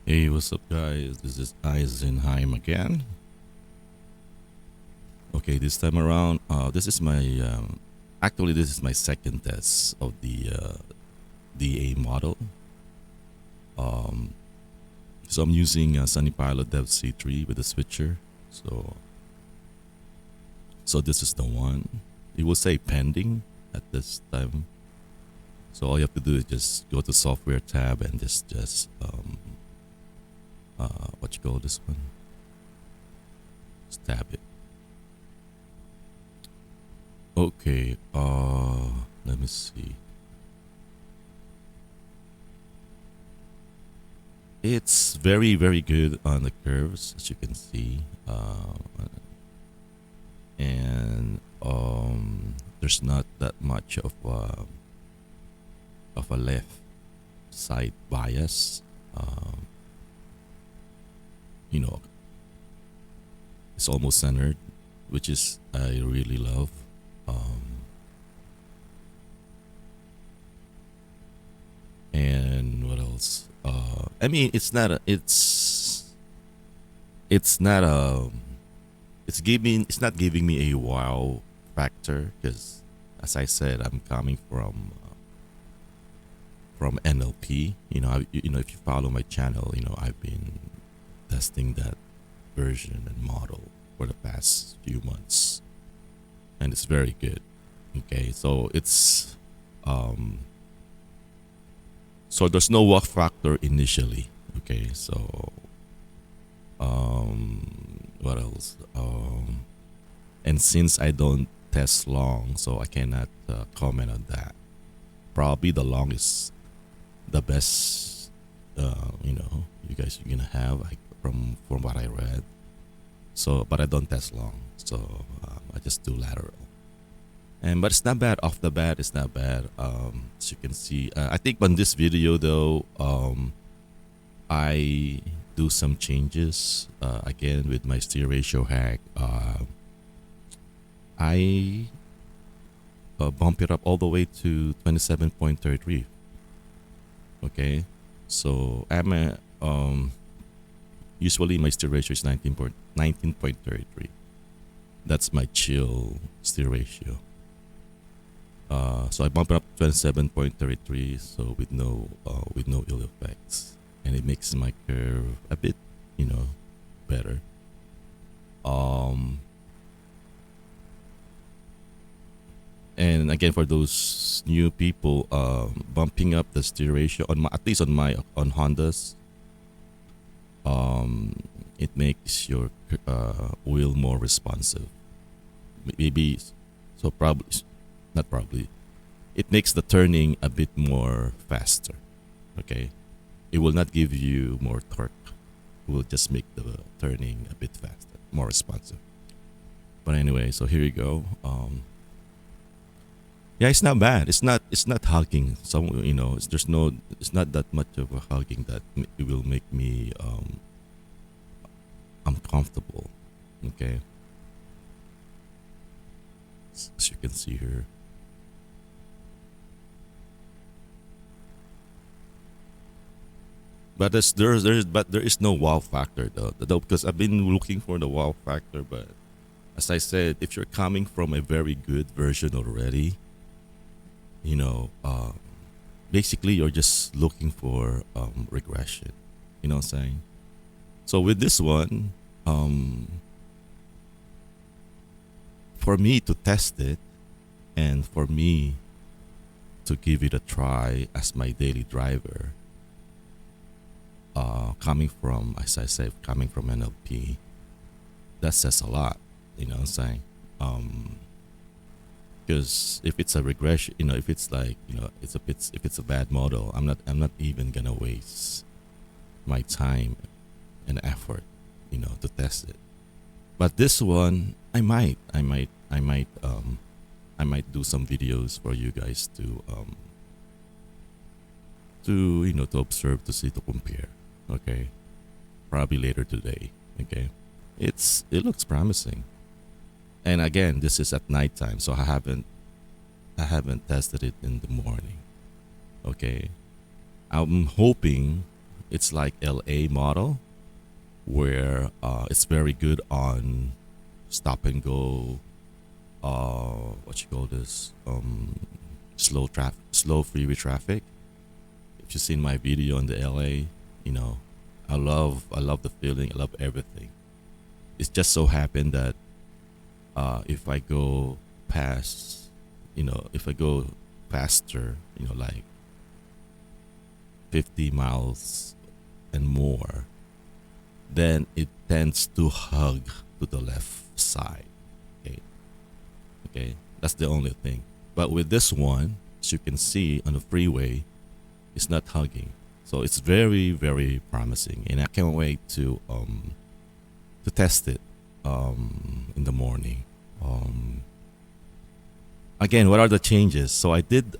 Hey, what's up, guys? This is Eisenheim again. Okay, this time around, this is my actually this is my second test of the DA model. Um, so I'm using Pilot DEV-C3 with a switcher. So this is the one. It will say pending at this time. So all you have to do is just go to software tab and just what you call this one? Just tab it. Okay, let me see. It's very, very good on the curves, as you can see. And there's not that much of a left side bias. You know, it's almost centered, which is I really love. And what else? I mean, it's not a it's not giving me a wow factor because, as I said, I'm coming from NLP. If you follow my channel, I've been testing that version and model for the past few months, and it's very good. Okay, so so there's no walk factor initially. Okay, so what else? And since I don't test long, so I cannot comment on that. Probably the longest, the best, you guys are gonna have from what I read. So, but I don't test long, so I just do lateral. But it's not bad off the bat. It's not bad. As you can see, I think on this video though, I do some changes again with my steer ratio hack. I bump it up all the way to 27.33. Okay, so usually my steer ratio is 19.33. That's my chill steer ratio. So I bump it up 27.33, so with no ill effects, and it makes my curve a bit, better. And again, for those new people, bumping up the steer ratio at least on Hondas, it makes your wheel more responsive. Maybe so probably not probably. It makes the turning a bit more faster. Okay, it will not give you more torque. It will just make the turning a bit faster, more responsive. But anyway, so here you go. Yeah, it's not bad. It's not hugging. So it's not that much of a hugging that it will make me uncomfortable. Okay, as you can see here. But there is no wow factor though, because I've been looking for the wow factor. But as I said, if you're coming from a very good version already, you know, basically you're just looking for regression. You know what I'm saying? So with this one, for me to test it and for me to give it a try as my daily driver, coming from, as I say, coming from NLP, that says a lot. You know what I'm saying? Because if it's a regression, if it's like, if it's a bad model, I'm not even gonna waste my time and effort, to test it. But this one, I might do some videos for you guys to observe, to see, to compare. Okay, probably later today. Okay, it looks promising. And again, this is at nighttime, so I haven't tested it in the morning. Okay, I'm hoping it's like LA model where it's very good on stop and go. What you call this? Slow freeway traffic. If you've seen my video on the LA, you know, I love the feeling. I love everything. It's just so happened that if I go past, if I go faster, like 50 miles and more, then it tends to hug to the left side. Okay. Okay. That's the only thing. But with this one, as you can see on the freeway, it's not hugging. So it's very, very promising. And I can't wait to test it in the morning. Again, what are the changes? So I did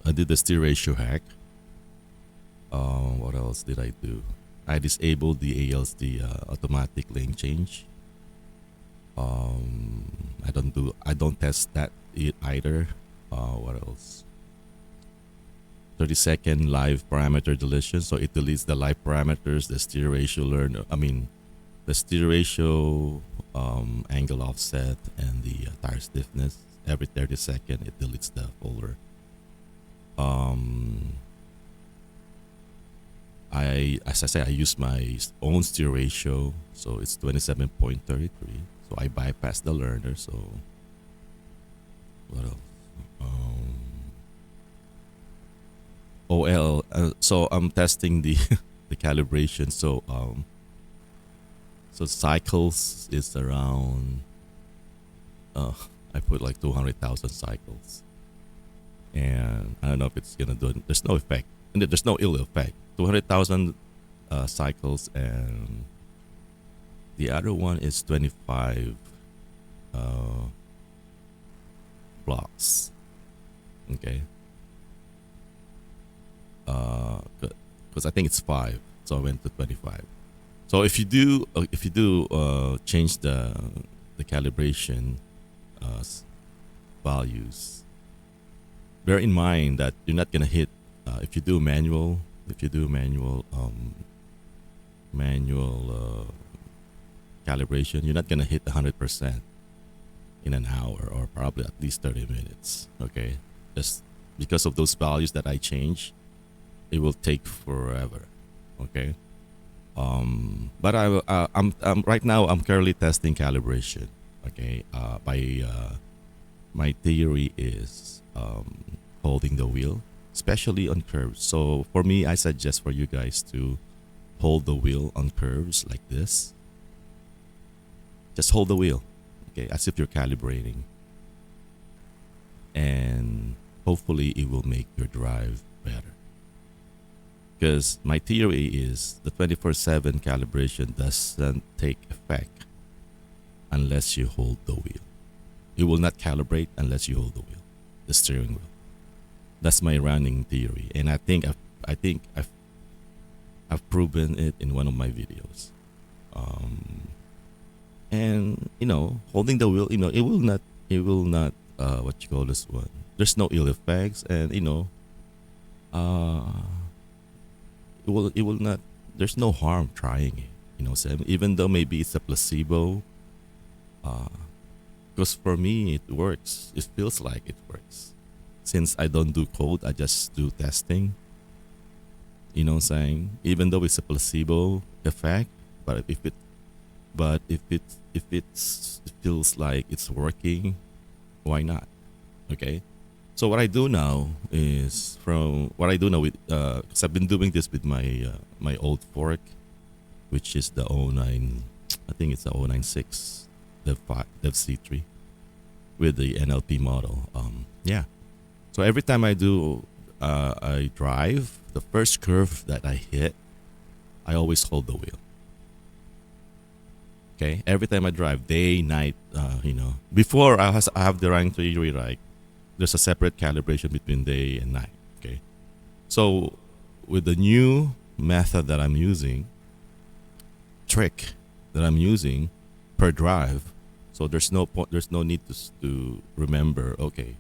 the steer ratio hack. What else did I do? I disabled the ALC automatic lane change. I don't test that either. What else? 30-second live parameter deletion. So it deletes the live parameters, the steer ratio the steer ratio, angle offset, and the tire stiffness. Every 30-second, it deletes the folder. Um, as I said, I use my own steer ratio, so it's 27.33. So I bypass the learner. So what else? Um, OL. So I'm testing the the calibration. So cycles is around. Uh, I put like 200,000 cycles, and I don't know if it's gonna do it. There's no effect, and there's no ill effect. 200,000 cycles, and the other one is 25 uh, blocks. Okay. Because I think it's 5, so I went to 25. So if you do change the calibration values, bear in mind that you're not gonna hit if you do manual calibration, you're not gonna hit 100% in an hour, or probably at least 30 minutes. Okay, just because of those values that I change, it will take forever. Okay. But I'm right now. I'm currently testing calibration. Okay. My theory is holding the wheel, especially on curves. So for me, I suggest for you guys to hold the wheel on curves like this. Just hold the wheel, okay, as if you're calibrating, and hopefully it will make your drive better. Because my theory is the 24/7 calibration doesn't take effect unless you hold the wheel. It will not calibrate unless you hold the wheel, the steering wheel. That's my running theory, and I've proven it in one of my videos. And holding the wheel, it will not what you call this one. There's no ill effects, and uh, it will not. There's no harm trying it. So even though maybe it's a placebo, because for me it works. It feels like it works. Since I don't do code, I just do testing. You know what I'm saying? Even though it's a placebo effect, but if it feels like it's working, why not? Okay. So what I do now is from what I do now with because I've been doing this with my old fork, which is the '09. I think it's the '096 DEV-C3 with the NLP model. Yeah. So every time I drive, the first curve that I hit, I always hold the wheel. Okay, every time I drive, day, night, before I have the running theory, right? There's a separate calibration between day and night. Okay, so with the new method that I'm using, trick that I'm using per drive, so there's no point, there's no need to remember. Okay,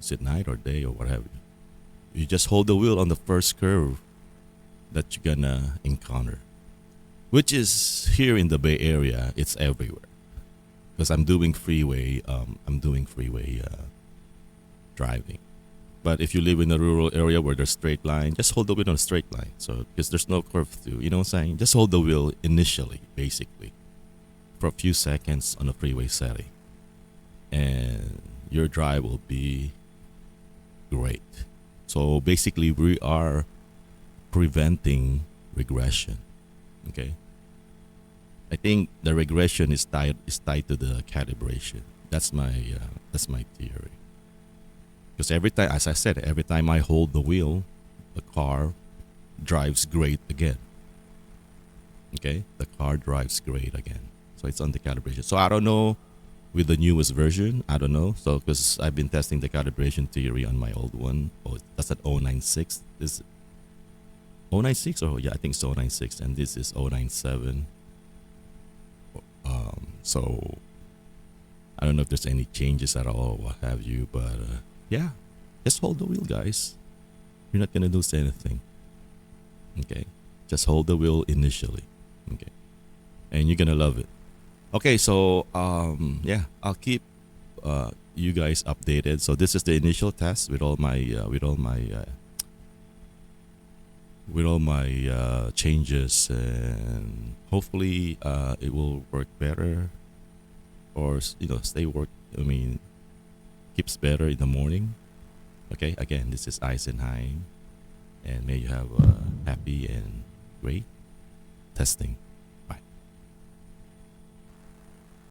is it night or day or whatever? You just hold the wheel on the first curve, that you're gonna encounter, which is here in the Bay Area. It's everywhere because I'm doing freeway driving. But if you live in a rural area where there's straight line, just hold the wheel on a straight line. So because there's no curve through, you know what I'm saying? Just hold the wheel initially, basically, for a few seconds on a freeway setting, and your drive will be great. So basically, we are preventing regression. Okay, I think the regression is tied to the calibration. That's my theory. Because every time, as I said, every time I hold the wheel, the car drives great again. Okay, the car drives great again. So it's on the calibration. So I don't know with the newest version. I don't know. So because I've been testing the calibration theory on my old one. Oh, that's at 096. This 096 or yeah, I think it's 096, and this is 097. So I don't know if there's any changes at all, what have you, but yeah, just hold the wheel, guys. You're not gonna lose anything. Okay, just hold the wheel initially. Okay, and you're gonna love it. Okay, so yeah, I'll keep you guys updated. So this is the initial test with all my changes, and hopefully it will work better, or stay work. I mean, keeps better in the morning. Okay, again, this is Eisenheim, and may you have a happy and great testing.